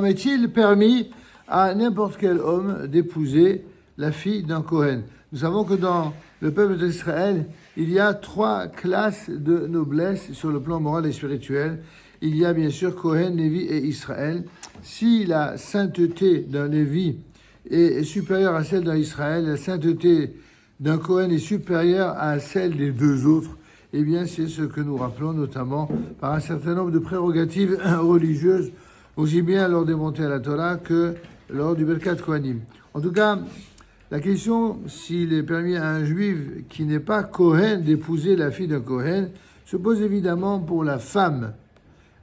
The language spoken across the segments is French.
Est-il permis à n'importe quel homme d'épouser la fille d'un Kohen? Nous savons que dans le peuple d'Israël, il y a 3 classes de noblesse sur le plan moral et spirituel. Il y a bien sûr Kohen, Lévi et Israël. Si la sainteté d'un Lévi est supérieure à celle d'un Israël, la sainteté d'un Kohen est supérieure à celle des 2 autres, eh bien c'est ce que nous rappelons notamment par un certain nombre de prérogatives religieuses, aussi bien lors des montées à la Torah que lors du Birkat Kohanim. En tout cas, la question s'il est permis à un juif qui n'est pas Kohen d'épouser la fille d'un Kohen se pose évidemment pour la femme.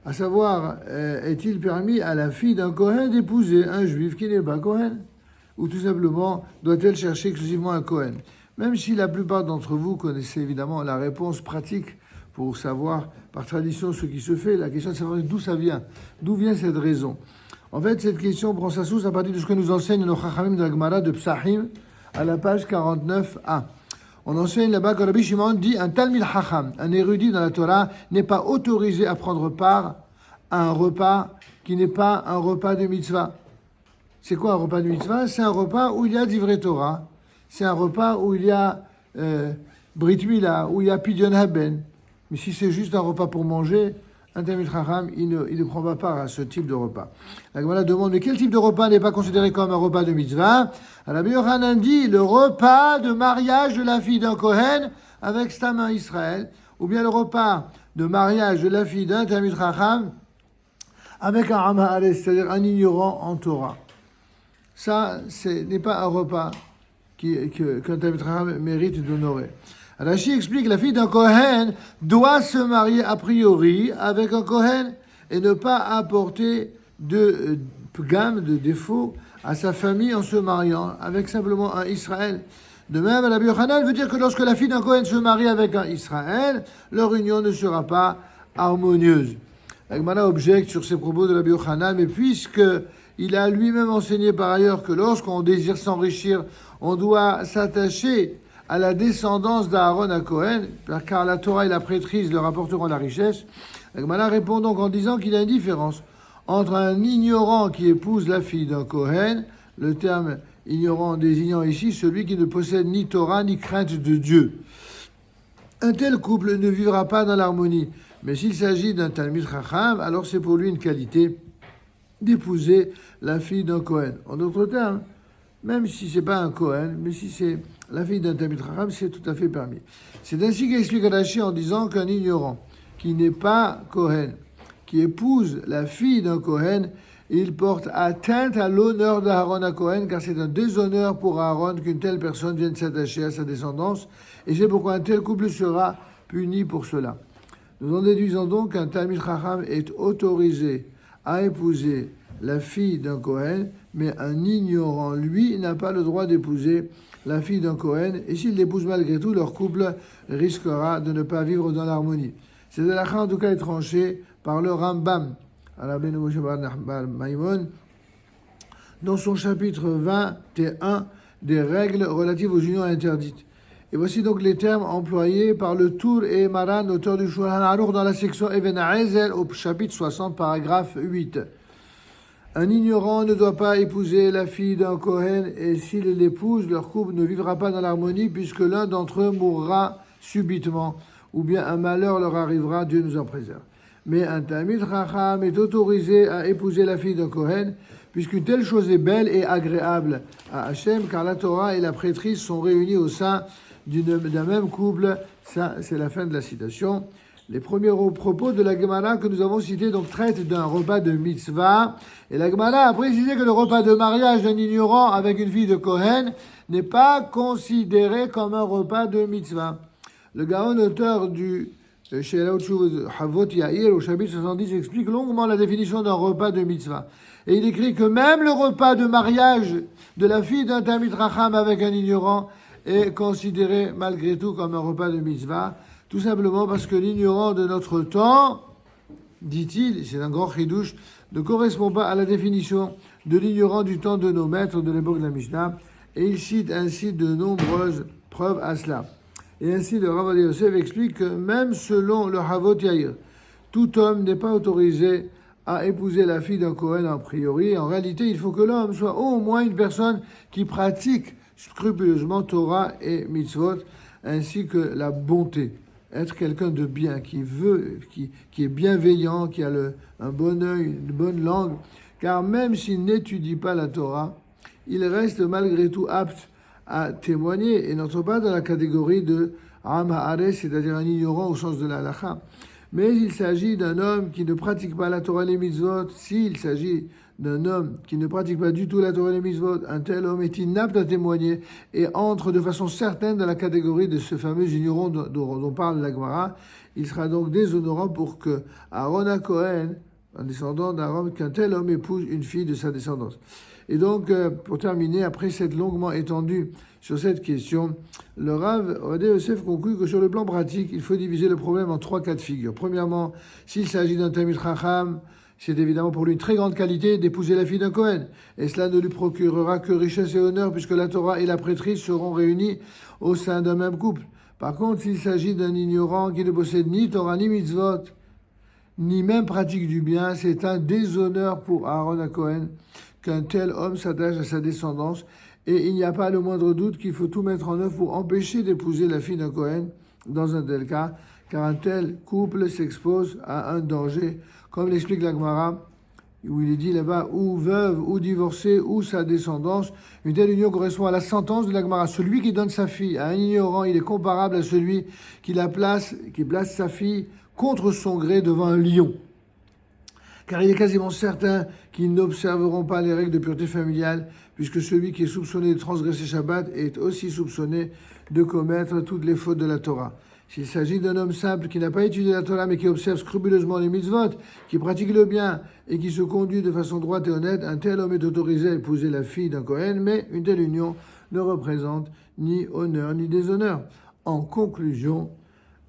À savoir, est-il permis à la fille d'un Kohen d'épouser un juif qui n'est pas Kohen? Ou tout simplement, doit-elle chercher exclusivement un Kohen? Même si la plupart d'entre vous connaissez évidemment la réponse pratique pour savoir par tradition ce qui se fait, la question de savoir d'où ça vient, d'où vient cette raison. En fait, cette question prend sa source à partir de ce que nous enseignent nos Chachamim de la Gemara de Psachim à la page 49a. On enseigne là-bas que Rabbi Shimon dit un Talmid Chacham, un érudit dans la Torah, n'est pas autorisé à prendre part à un repas qui n'est pas un repas de mitzvah. C'est quoi un repas de mitzvah? C'est un repas où il y a d'Ivrei Torah. C'est un repas où il y a Brit Mila, où il y a Pidyon Haben. Mais si c'est juste un repas pour manger, un Talmid Chacham, il ne prend pas part à ce type de repas. La Gemara demande, mais quel type de repas n'est pas considéré comme un repas de mitzvah? Rabbi Yochanan dit, le repas de mariage de la fille d'un Kohen avec sa main Israël, ou bien le repas de mariage de la fille d'un Talmid Chacham avec un Am Haaretz, c'est-à-dire un ignorant en Torah. Ça, ce n'est pas un repas qu'un Talmid Chacham mérite d'honorer. Rashi explique que la fille d'un Kohen doit se marier a priori avec un Kohen et ne pas apporter de gamme, de défauts à sa famille en se mariant avec simplement un Israël. De même, Rabbi Yochanan veut dire que lorsque la fille d'un Kohen se marie avec un Israël, leur union ne sera pas harmonieuse. La Gemara objecte sur ces propos de Rabbi Yochanan, mais puisque il a lui-même enseigné par ailleurs que lorsqu'on désire s'enrichir, on doit s'attacher à la descendance d'Aaron à Cohen, car la Torah et la prêtrise leur apporteront la richesse. La Gemara répond donc en disant qu'il y a une différence entre un ignorant qui épouse la fille d'un Cohen, le terme ignorant désignant ici celui qui ne possède ni Torah ni crainte de Dieu. Un tel couple ne vivra pas dans l'harmonie, mais s'il s'agit d'un Talmid Chacham, alors c'est pour lui une qualité d'épouser la fille d'un Cohen. En d'autres termes, même si c'est pas un Cohen, mais si c'est la fille d'un Talmid Chacham, c'est tout à fait permis. C'est ainsi qu'explique Rashi en disant qu'un ignorant qui n'est pas Cohen, qui épouse la fille d'un Cohen, il porte atteinte à l'honneur d'Aaron à Cohen, car c'est un déshonneur pour Aaron qu'une telle personne vienne s'attacher à sa descendance, et c'est pourquoi un tel couple sera puni pour cela. Nous en déduisons donc qu'un Talmid Chacham est autorisé à épouser la fille d'un Cohen, mais un ignorant, lui, n'a pas le droit d'épouser la fille d'un Cohen, et s'il l'épouse malgré tout, leur couple risquera de ne pas vivre dans l'harmonie. Cette halakha, en tout cas, est tranchée par le Rambam, Rabbeinu Moshe bar Maimon, dans son chapitre 21 des règles relatives aux unions interdites. Et voici donc les termes employés par le Tour et Maran, auteur du Shulchan Aruch, dans la section Even Haezel, au chapitre 60, paragraphe 8. Un ignorant ne doit pas épouser la fille d'un Kohen, et s'il l'épouse, leur couple ne vivra pas dans l'harmonie, puisque l'un d'entre eux mourra subitement, ou bien un malheur leur arrivera, Dieu nous en préserve. Mais un Talmid Chacham est autorisé à épouser la fille d'un Kohen, puisqu'une telle chose est belle et agréable à Hachem, car la Torah et la prêtrise sont réunies au sein d'un même couple. Ça, c'est la fin de la citation. Les premiers propos de la Gemara que nous avons cités donc traitent d'un repas de mitzvah. Et la Gemara a précisé que le repas de mariage d'un ignorant avec une fille de Kohen n'est pas considéré comme un repas de mitzvah. Le Gaon, auteur du She'elah Havot Yair, au chapitre 70, explique longuement la définition d'un repas de mitzvah. Et il écrit que même le repas de mariage de la fille d'un Talmid Chacham avec un ignorant est considéré malgré tout comme un repas de mitzvah, tout simplement parce que l'ignorant de notre temps, dit-il, c'est un grand chidouche, ne correspond pas à la définition de l'ignorant du temps de nos maîtres de l'époque de la Mishnah, et il cite ainsi de nombreuses preuves à cela. Et ainsi le Rav Yosef explique que même selon le Havot Yair, tout homme n'est pas autorisé à épouser la fille d'un Kohen a priori. En réalité, il faut que l'homme soit au moins une personne qui pratique scrupuleusement Torah et mitzvot, ainsi que la bonté. Être quelqu'un de bien, qui est bienveillant, qui a un bon œil, une bonne langue, car même s'il n'étudie pas la Torah, il reste malgré tout apte à témoigner et n'entre pas dans la catégorie de Am Haaretz, c'est-à-dire un ignorant au sens de la halakha. Mais il s'agit d'un homme qui ne pratique pas la Torah et les mitzvot. S'il s'agit d'un homme qui ne pratique pas du tout la Torah et les mitzvot, un tel homme est inapte à témoigner et entre de façon certaine dans la catégorie de ce fameux ignorant dont parle la Gemara. Il sera donc déshonorant pour que Aaron à Cohen, un descendant d'Aaron, qu'un tel homme épouse une fille de sa descendance. Et donc, pour terminer, après s'être longuement étendu sur cette question, le Rav Ovadia Yosef conclut que sur le plan pratique, il faut diviser le problème en 3 cas de figure. Premièrement, s'il s'agit d'un Talmid Chacham, c'est évidemment pour lui une très grande qualité d'épouser la fille d'un Kohen. Et cela ne lui procurera que richesse et honneur puisque la Torah et la prêtrise seront réunies au sein d'un même couple. Par contre, s'il s'agit d'un ignorant qui ne possède ni Torah ni mitzvot, ni même pratique du bien, c'est un déshonneur pour Aaron à Cohen qu'un tel homme s'attache à sa descendance, et il n'y a pas le moindre doute qu'il faut tout mettre en œuvre pour empêcher d'épouser la fille d'un Cohen dans un tel cas, car un tel couple s'expose à un danger, comme l'explique la Gemara, où il est dit là-bas, ou veuve, ou divorcée, ou sa descendance. Une telle union correspond à la sentence de la Gemara. Celui qui donne sa fille à un ignorant, il est comparable à celui qui place sa fille contre son gré devant un lion. Car il est quasiment certain qu'ils n'observeront pas les règles de pureté familiale, puisque celui qui est soupçonné de transgresser Shabbat est aussi soupçonné de commettre toutes les fautes de la Torah. S'il s'agit d'un homme simple qui n'a pas étudié la Torah mais qui observe scrupuleusement les mitzvot, qui pratique le bien et qui se conduit de façon droite et honnête, un tel homme est autorisé à épouser la fille d'un Kohen, mais une telle union ne représente ni honneur ni déshonneur. En conclusion,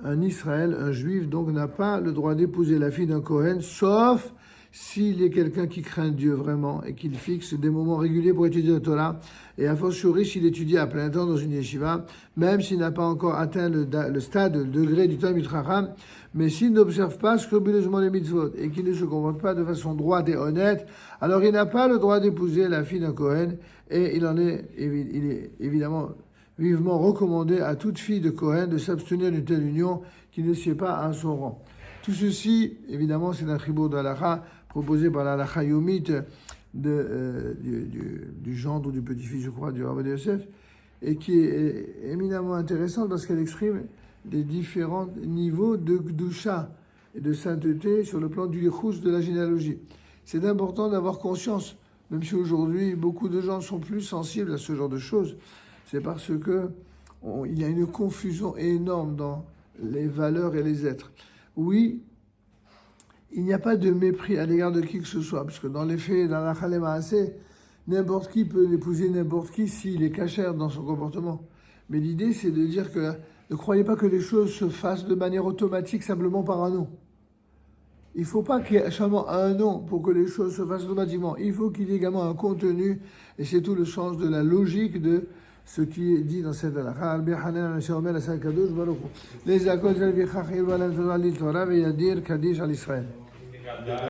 un Israël, un Juif, donc, n'a pas le droit d'épouser la fille d'un Kohen, sauf s'il est quelqu'un qui craint Dieu vraiment et qu'il fixe des moments réguliers pour étudier la Torah, et a fortiori s'il étudie à plein temps dans une yeshiva, même s'il n'a pas encore atteint le stade, le degré du Talmid Chacham, mais s'il n'observe pas scrupuleusement les mitzvot et qu'il ne se comporte pas de façon droite et honnête, alors il n'a pas le droit d'épouser la fille d'un Kohen, et il est évidemment vivement recommandé à toute fille de Kohen de s'abstenir d'une telle union qui ne sied pas à son rang. Tout ceci, évidemment, c'est un chibur de halakha proposé par la halakha yomite du gendre ou du petit-fils, je crois, du Rav Ovadia Yosef, et qui est éminemment intéressante parce qu'elle exprime les différents niveaux de Gdusha et de sainteté sur le plan du yichus de la généalogie. C'est important d'avoir conscience, même si aujourd'hui beaucoup de gens sont plus sensibles à ce genre de choses, c'est parce que il y a une confusion énorme dans les valeurs et les êtres. Oui, il n'y a pas de mépris à l'égard de qui que ce soit, puisque dans les faits, dans la Chalema assez, n'importe qui peut épouser n'importe qui s'il est cachère dans son comportement. Mais l'idée, c'est de dire que ne croyez pas que les choses se fassent de manière automatique simplement par un nom. Il ne faut pas qu'il y ait seulement un nom pour que les choses se fassent automatiquement. Il faut qu'il y ait également un contenu, et c'est tout le sens de la logique de ce qui est dit dans cette halakha. Les accords de la Torah et Yadir Kaddish al Israël.